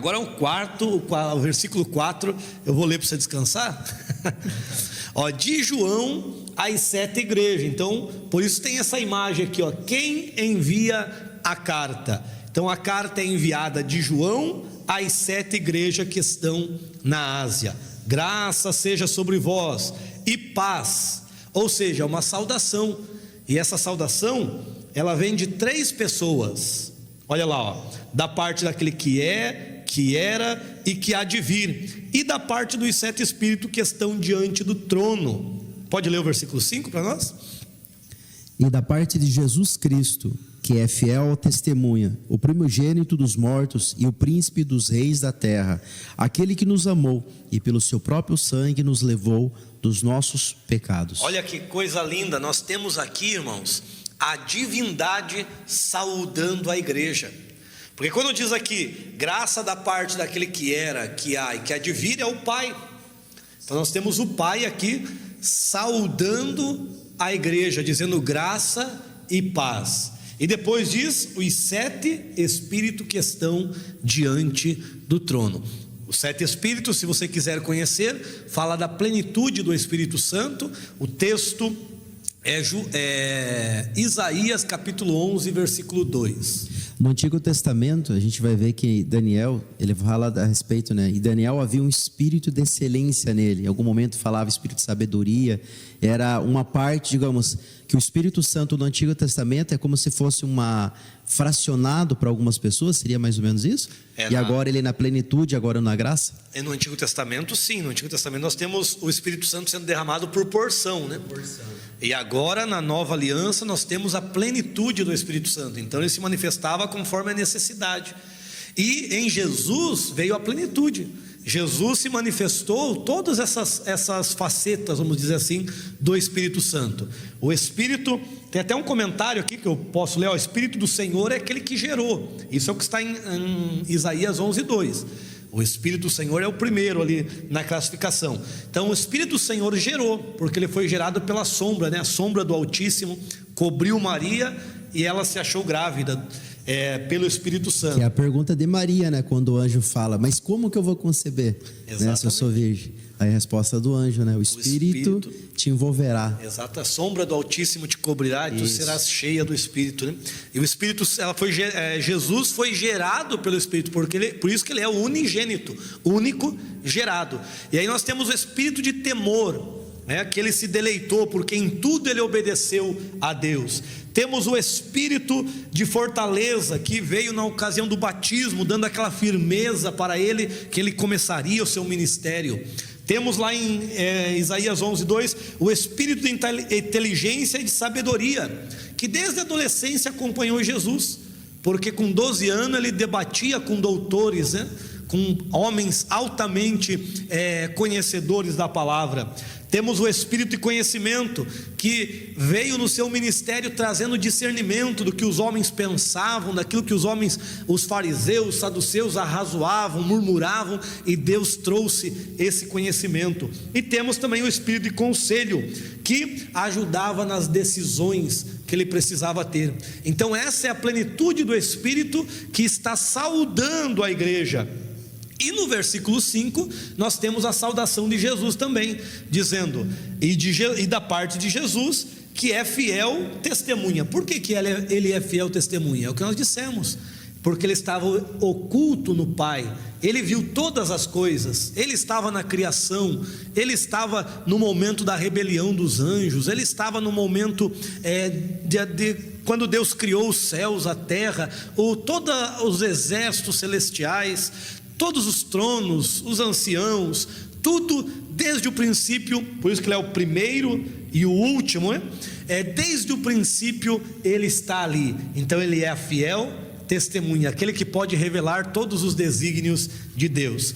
Agora o versículo 4, eu vou ler para você descansar. Ó, de João às 7 igrejas. Então, por isso tem essa imagem aqui, ó, quem envia a carta. Então a carta é enviada de João às 7 igrejas que estão na Ásia. Graça seja sobre vós e paz. Ou seja, uma saudação. E essa saudação, ela vem de 3 pessoas. Olha lá, ó, da parte daquele que é, que era e que há de vir, e da parte dos 7 espíritos que estão diante do trono. Pode ler o versículo 5 para nós? E da parte de Jesus Cristo, que é fiel testemunha, o primogênito dos mortos e o príncipe dos reis da terra, aquele que nos amou e pelo seu próprio sangue nos levou dos nossos pecados. Olha que coisa linda, nós temos aqui, irmãos, a divindade saudando a igreja. Porque quando diz aqui, graça da parte daquele que era, que há e que há de vir, é o Pai. Então nós temos o Pai aqui saudando a igreja, dizendo graça e paz. E depois diz os 7 espíritos que estão diante do trono. Os 7 espíritos, se você quiser conhecer, fala da plenitude do Espírito Santo. O texto é Isaías capítulo 11, versículo 2. No Antigo Testamento, a gente vai ver que Daniel, ele fala a respeito, né? E Daniel havia um espírito de excelência nele. Em algum momento falava espírito de sabedoria. Era uma parte, digamos, que o Espírito Santo no Antigo Testamento é como se fosse fracionado para algumas pessoas. Seria mais ou menos isso? E agora ele na plenitude, agora na graça? No Antigo Testamento, sim. No Antigo Testamento nós temos o Espírito Santo sendo derramado por porção, né? E agora na nova aliança nós temos a plenitude do Espírito Santo. Então ele se manifestava conforme a necessidade. E em Jesus veio a plenitude. Jesus se manifestou todas essas facetas, vamos dizer assim, do Espírito Santo. O Espírito, tem até um comentário aqui que eu posso ler, o Espírito do Senhor é aquele que gerou. Isso é o que está em Isaías 11, 2. O Espírito do Senhor é o primeiro ali na classificação. Então o Espírito do Senhor gerou, porque ele foi gerado pela sombra, né? A sombra do Altíssimo cobriu Maria e ela se achou grávida pelo Espírito Santo. Que é a pergunta de Maria, né? Quando o anjo fala, mas como que eu vou conceber, né, se eu sou virgem? Aí a resposta do anjo, né? O Espírito te envolverá. Exato, a sombra do Altíssimo te cobrirá e tu serás cheia do Espírito, né? E o Espírito, Jesus foi gerado pelo Espírito, por isso que ele é o unigênito, único gerado. E aí nós temos o Espírito de temor, que ele se deleitou, porque em tudo ele obedeceu a Deus. Temos o Espírito de fortaleza, que veio na ocasião do batismo, dando aquela firmeza para ele, que ele começaria o seu ministério. Temos lá em Isaías 11, 2, o Espírito de inteligência e de sabedoria, que desde a adolescência acompanhou Jesus, porque com 12 anos ele debatia com doutores, né? Com homens altamente conhecedores da palavra. Temos o Espírito de conhecimento, que veio no seu ministério trazendo discernimento do que os homens pensavam, daquilo que os fariseus, saduceus arrazoavam, murmuravam, e Deus trouxe esse conhecimento. E temos também o Espírito de conselho, que ajudava nas decisões que ele precisava ter. Então essa é a plenitude do Espírito que está saudando a igreja. E no versículo 5, nós temos a saudação de Jesus também, dizendo, e da parte de Jesus, que é fiel testemunha. Por que ele é fiel testemunha? É o que nós dissemos, porque ele estava oculto no Pai, ele viu todas as coisas, ele estava na criação, ele estava no momento da rebelião dos anjos, ele estava no momento quando Deus criou os céus, a terra, todos os exércitos celestiais, todos os tronos, os anciãos, tudo desde o princípio. Por isso que ele é o primeiro e o último, né? Desde o princípio ele está ali. Então ele é a fiel testemunha, aquele que pode revelar todos os desígnios de Deus.